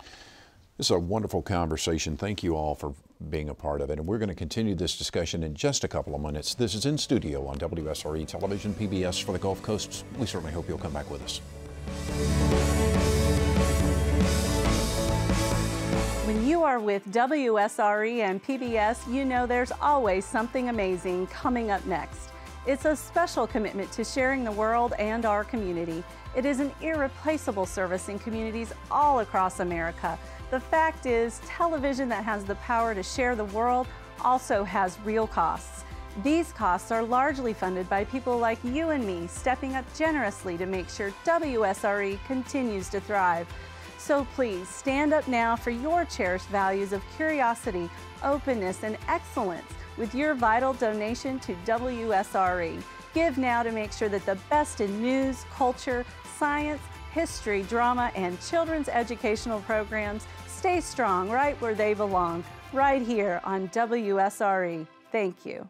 This is a wonderful conversation. Thank you all for being a part of it. And we're going to continue this discussion in just a couple of minutes. This is In Studio on WSRE Television, PBS for the Gulf Coast. We certainly hope you'll come back with us. When you are with WSRE and PBS, you know there's always something amazing coming up next. It's a special commitment to sharing the world and our community. It is an irreplaceable service in communities all across America. The fact is, television that has the power to share the world also has real costs. These costs are largely funded by people like you and me stepping up generously to make sure WSRE continues to thrive. So please stand up now for your cherished values of curiosity, openness, and excellence with your vital donation to WSRE. Give now to make sure that the best in news, culture, science, history, drama, and children's educational programs stay strong right where they belong, right here on WSRE. Thank you.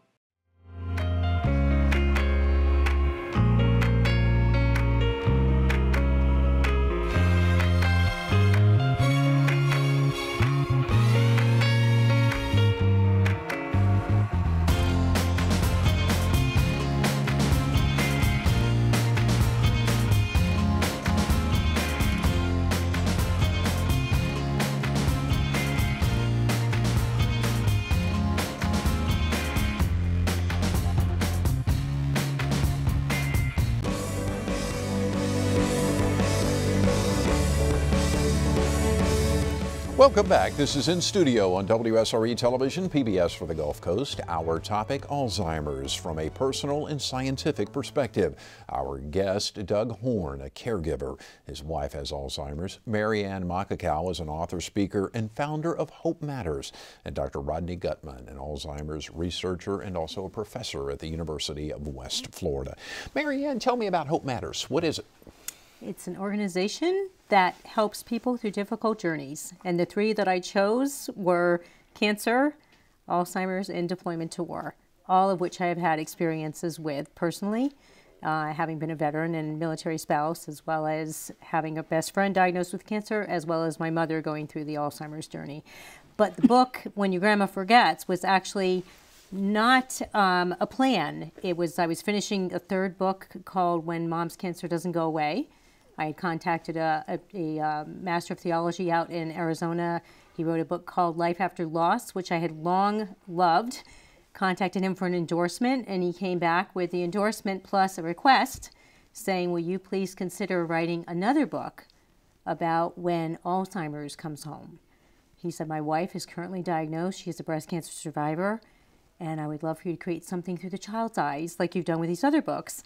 Welcome back. This is In Studio on WSRE Television, PBS for the Gulf Coast. Our topic, Alzheimer's, from a personal and scientific perspective. Our guest, Doug Horne, a caregiver. His wife has Alzheimer's. Maryann Makekau is an author, speaker, and founder of Hope Matters. And Dr. Rodney Guttman, an Alzheimer's researcher and also a professor at the University of West Florida. Maryann, tell me about Hope Matters. What is it? It's an organization that helps people through difficult journeys. And the three that I chose were cancer, Alzheimer's, and deployment to war, all of which I have had experiences with personally, having been a veteran and military spouse, as well as having a best friend diagnosed with cancer, as well as my mother going through the Alzheimer's journey. But the book, When Your Grandma Forgets, was actually not a plan. I was finishing a third book called When Mom's Cancer Doesn't Go Away. I had contacted a Master of Theology out in Arizona. He wrote a book called Life After Loss, which I had long loved. Contacted him for an endorsement, and he came back with the endorsement plus a request saying, will you please consider writing another book about when Alzheimer's comes home? He said, my wife is currently diagnosed. She's a breast cancer survivor, and I would love for you to create something through the child's eyes like you've done with these other books.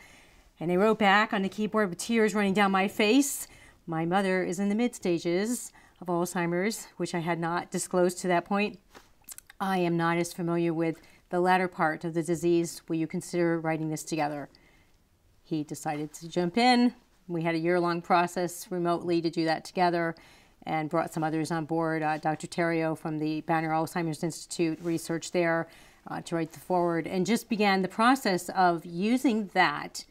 And I wrote back on the keyboard with tears running down my face. My mother is in the mid stages of Alzheimer's, which I had not disclosed to that point. I am not as familiar with the latter part of the disease. Will you consider writing this together? He decided to jump in. We had a year-long process remotely to do that together and brought some others on board. Dr. Terrio from the Banner Alzheimer's Institute researched there to write the foreword, and just began the process of using that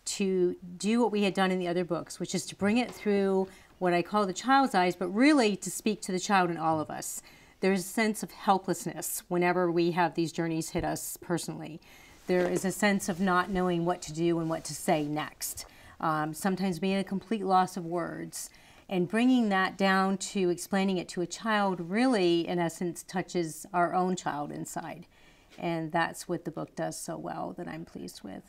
to do what we had done in the other books, which is to bring it through what I call the child's eyes, but really to speak to the child in all of us. There's a sense of helplessness whenever we have these journeys hit us personally. There is a sense of not knowing what to do and what to say next. Sometimes being a complete loss of words. And bringing that down to explaining it to a child really, in essence, touches our own child inside. And that's what the book does so well that I'm pleased with.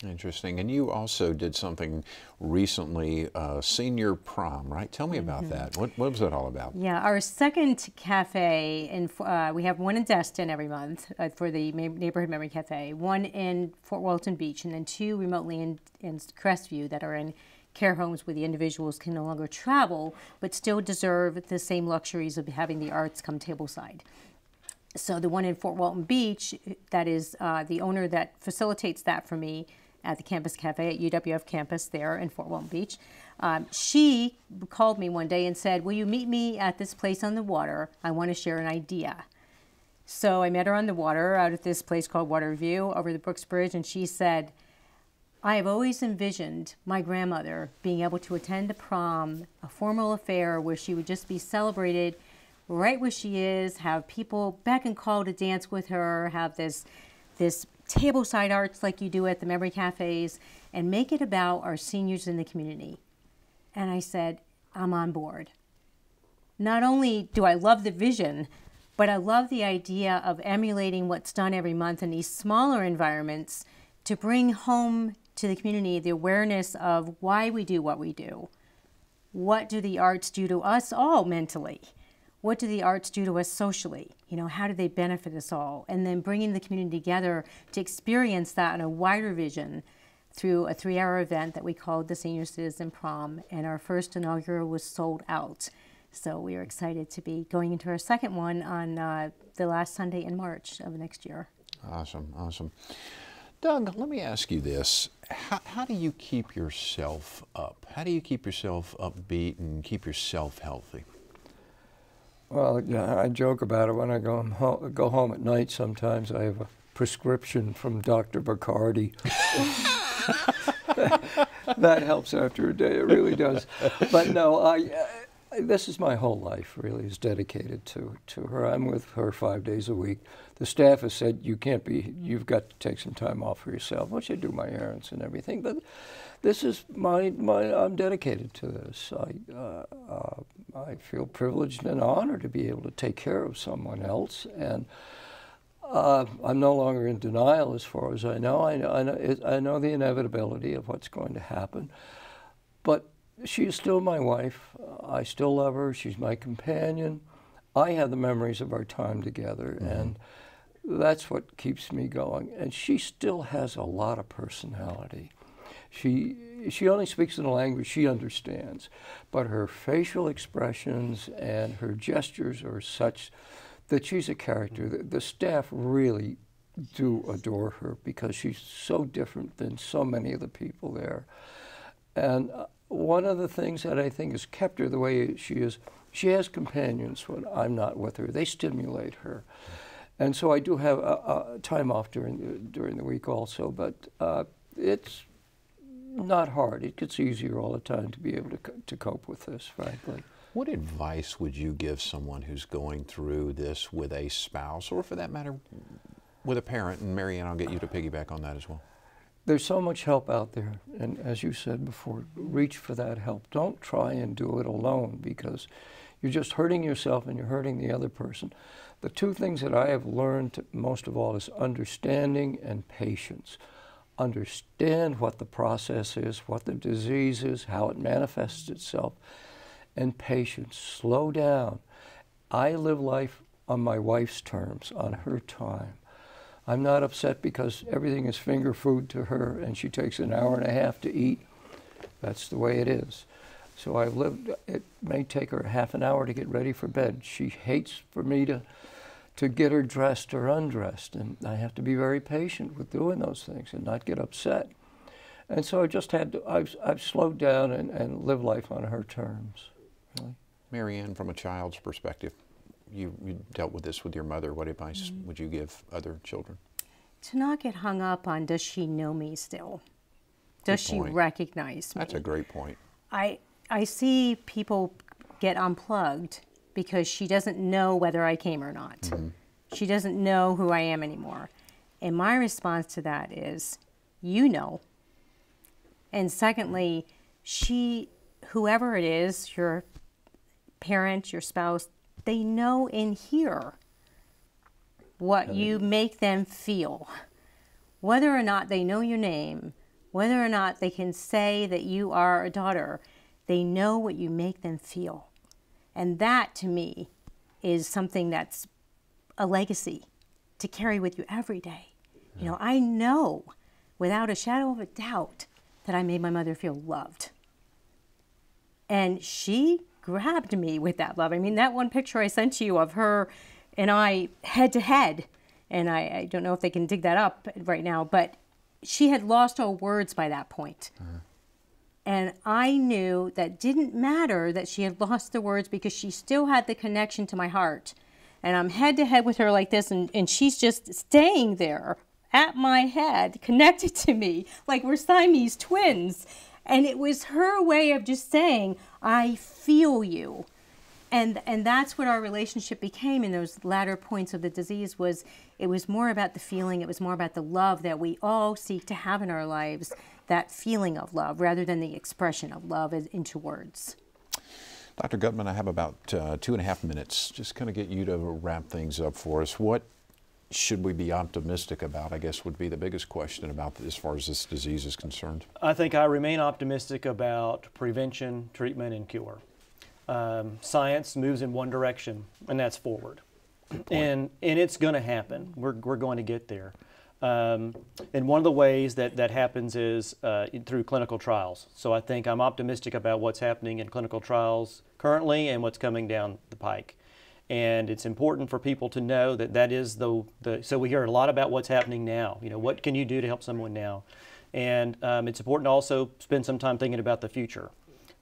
Interesting. And you also did something recently, senior prom, right? Tell me about that. What was that all about? Yeah, our second cafe, we have one in Destin every month for the Neighborhood Memory Cafe, one in Fort Walton Beach, and then two remotely in Crestview that are in care homes where the individuals can no longer travel, but still deserve the same luxuries of having the arts come tableside. So the one in Fort Walton Beach, that is the owner that facilitates that for me at the Campus Cafe at UWF campus there in Fort Walton Beach. She called me one day and said, will you meet me at this place on the water? I want to share an idea. So I met her on the water out at this place called Waterview over the Brooks Bridge, and she said, I have always envisioned my grandmother being able to attend a prom, a formal affair where she would just be celebrated right where she is, have people beck and call to dance with her, have this tableside arts like you do at the memory cafes, and make it about our seniors in the community. And I said, I'm on board. Not only do I love the vision, but I love the idea of emulating what's done every month in these smaller environments to bring home to the community the awareness of why we do what we do. What do the arts do to us all mentally? What do the arts do to us socially? You know, how do they benefit us all? And then bringing the community together to experience that in a wider vision through a 3-hour event that we called the Senior Citizen Prom. And our first inaugural was sold out. So we are excited to be going into our second one on the last Sunday in March of next year. Awesome, awesome. Doug, let me ask you this. How do you keep yourself up? How do you keep yourself upbeat and keep yourself healthy? Well, yeah, I joke about it when I go home at night. Sometimes I have a prescription from Dr. Bacardi. That helps after a day. It really does. But no, this is my whole life. Really, is dedicated to her. I'm with her 5 days a week. The staff has said you've got to take some time off for yourself, which I do my errands and everything. But this is I'm dedicated to this. I feel privileged and honored to be able to take care of someone else, and I'm no longer in denial as far as I know. I know the inevitability of what's going to happen, but she is still my wife. I still love her. She's my companion. I have the memories of our time together, and that's what keeps me going. And she still has a lot of personality. She only speaks in a language she understands, but her facial expressions and her gestures are such that she's a character. The staff really do adore her because she's so different than so many of the people there. And one of the things that I think has kept her the way she is, she has companions when I'm not with her. They stimulate her. And so I do have time off during the week also, but it's not hard. It gets easier all the time to be able to cope with this, frankly. What advice would you give someone who's going through this with a spouse, or for that matter, with a parent? And Maryann, I'll get you to piggyback on that as well. There's so much help out there, and as you said before, reach for that help. Don't try and do it alone, because you're just hurting yourself and you're hurting the other person. The two things that I have learned most of all is understanding and patience. Understand what the process is, what the disease is, how it manifests itself, and patience. Slow down. I live life on my wife's terms, on her time. I'm not upset because everything is finger food to her and she takes an hour and a half to eat. That's the way it is. So I've lived, it may take her half an hour to get ready for bed. She hates for me to get her dressed or undressed, and I have to be very patient with doing those things and not get upset. And so I just had to, I've slowed down and lived life on her terms, really. Maryann, from a child's perspective, you dealt with this with your mother. What advice would you give other children? To not get hung up on, does she know me still? Does she recognize me? That's a great point. I see people get unplugged because she doesn't know whether I came or not. She doesn't know who I am anymore. And my response to that is, you know. And secondly, whoever it is, your parent, your spouse, they know in here what you make them feel. Whether or not they know your name, whether or not they can say that you are a daughter, they know what you make them feel. And that, to me, is something that's a legacy to carry with you every day. You know, I know without a shadow of a doubt that I made my mother feel loved. And she grabbed me with that love. I mean, that one picture I sent you of her and I head to head, and I don't know if they can dig that up right now, but she had lost all words by that point. And I knew that didn't matter that she had lost the words because she still had the connection to my heart. And I'm head to head with her like this, and she's just staying there at my head, connected to me, like we're Siamese twins. And it was her way of just saying, I feel you. And that's what our relationship became in those latter points of the disease. It was more about the feeling, it was more about the love that we all seek to have in our lives, that feeling of love, rather than the expression of love into words. Dr. Guttman, I have about 2.5 minutes. Just kind of get you to wrap things up for us. What should we be optimistic about, I guess, would be the biggest question about as far as this disease is concerned? I think I remain optimistic about prevention, treatment, and cure. Science moves in one direction, and that's forward. And it's going to happen. We're going to get there. And one of the ways that happens is through clinical trials. So I think I'm optimistic about what's happening in clinical trials currently and what's coming down the pike. And it's important for people to know that that is so we hear a lot about what's happening now. You know, what can you do to help someone now? And it's important to also spend some time thinking about the future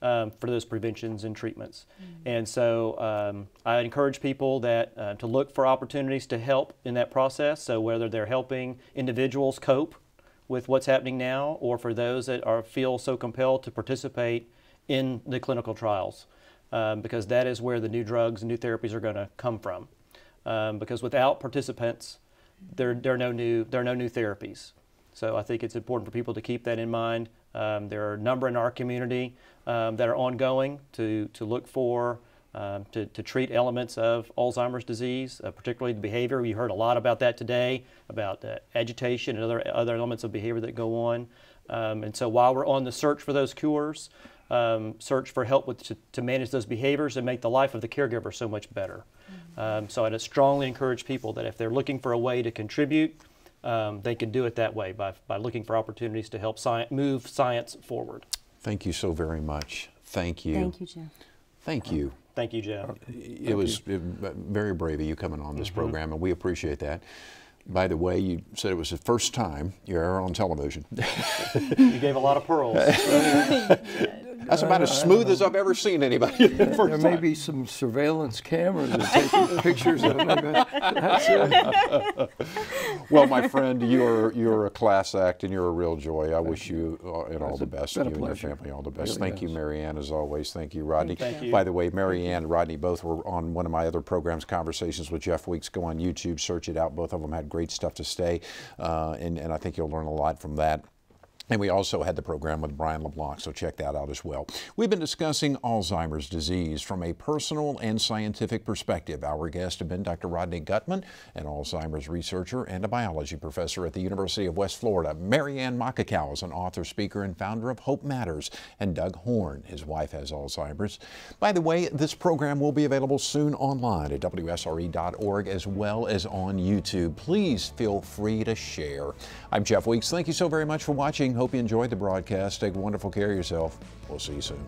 for those preventions and treatments. And so I encourage people that to look for opportunities to help in that process. So whether they're helping individuals cope with what's happening now, or for those that feel so compelled to participate in the clinical trials, because that is where the new drugs and new therapies are going to come from. Because without participants, there are no new therapies. So I think it's important for people to keep that in mind. There are a number in our community that are ongoing to look for, to treat elements of Alzheimer's disease, particularly the behavior. You heard a lot about that today, about agitation and other elements of behavior that go on. And so while we're on the search for those cures, search for help to manage those behaviors and make the life of the caregiver so much better. So I'd strongly encourage people that if they're looking for a way to contribute, they can do it that way by looking for opportunities to help move science forward. Thank you so very much. Thank you. Thank you, Jeff. Thank you. Thank you, Jeff. It was very brave of you coming on this program, and we appreciate that. By the way, you said it was the first time you're ever on television. You gave a lot of pearls. That's about as smooth as I've ever seen anybody. There may be some surveillance cameras that take pictures of them. That's it. Well, my friend, you're a class act and you're a real joy. I wish you and all the best. You and your family all the best. Thank you, Maryann, as always. Thank you, Rodney. Thank you. By the way, Maryann and Rodney both were on one of my other programs, Conversations with Jeff Weeks. Go on YouTube, search it out. Both of them had great stuff to say, and I think you'll learn a lot from that. And we also had the program with Brian Leblanc, so check that out as well. We've been discussing Alzheimer's disease from a personal and scientific perspective. Our guests have been Dr. Rodney Guttman, an Alzheimer's researcher and a biology professor at the University of West Florida. Maryann Makekau is an author, speaker, and founder of Hope Matters. And Doug Horne, his wife has Alzheimer's. By the way, this program will be available soon online at wsre.org as well as on YouTube. Please feel free to share. I'm Jeff Weeks. Thank you so very much for watching. Hope you enjoyed the broadcast. Take wonderful care of yourself. We'll see you soon.